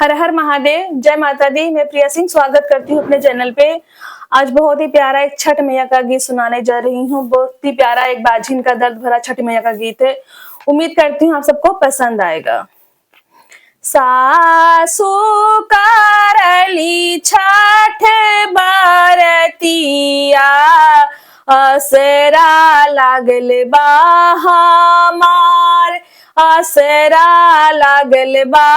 हर हर महादेव, जय माता दी। मैं प्रिया सिंह स्वागत करती हूँ अपने चैनल पे। आज बहुत ही प्यारा एक छठ मैया का गीत सुनाने जा रही हूँ। बहुत ही प्यारा एक बाझिन का दर्द भरा छठ मैया का गीत है। उम्मीद करती हूँ आप सबको पसंद आएगा। सासु करली छठ बरतिया, असरा लागल बा हमार, असरा लागल बा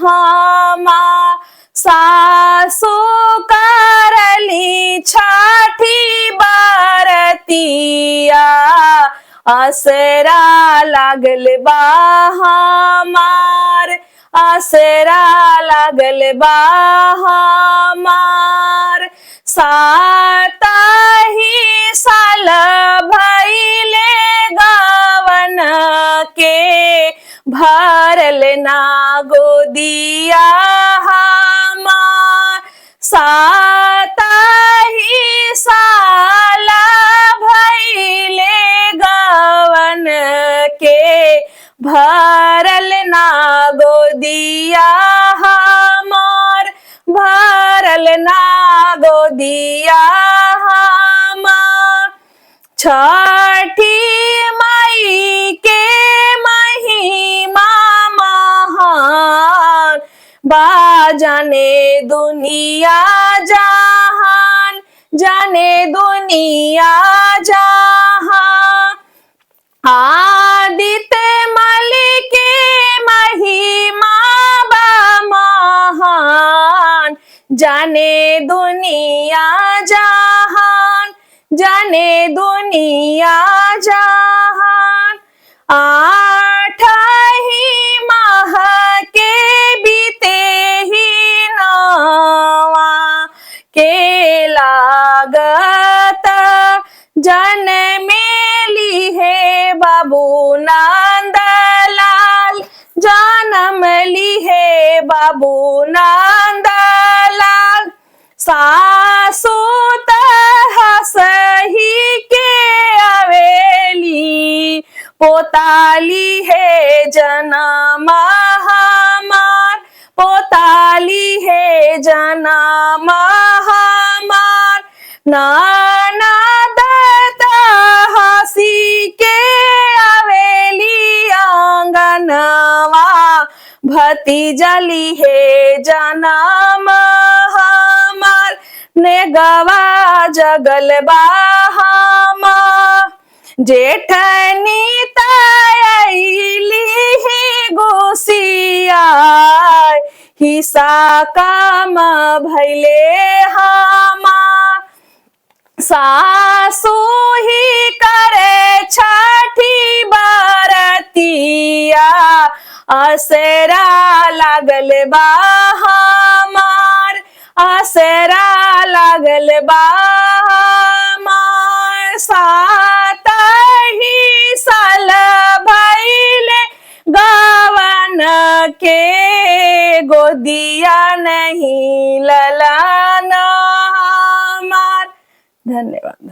हमार। सासु करली छठी बरतिया, असरा लागल बा हमार, असरा लागल बा हमार। सातही साल भइले गवन के, भरल ना गोदिया हमार। सातही साल भइले गवन के, भरल ना गोदिया हमार, भरल ना गोदिया हमार। छठी माई के महिमा महान, बा जाने दुनिया जहान, जाने दुनिया जहान। आदित्य मल के महिमा बा महान, जाने दुनिया जहान, जाने दुनिया जहान। आठ ही माह के बीते ही नवा के लागत, जनमेली है बाबू नंदलाल, जनम ली है बाबू नंदलाल। सासु हंसही के अवेली, पोताली है जनम हमार, पोताली है जनम हमार। ननद हंसी के अवेली आंगनवा, भतीजली है जनम हमार। नेगवा जगल बा हमार, जेठनी तैली ही गोसिया, हिस्सा काम भैले हमार। सासु ही करे छठी बरतिया, असरा लागल बा हमार, असरा लागल बा हमार। सातही साल भइले गवन के, गोदिया नहीं ललन हमार। धन्यवाद।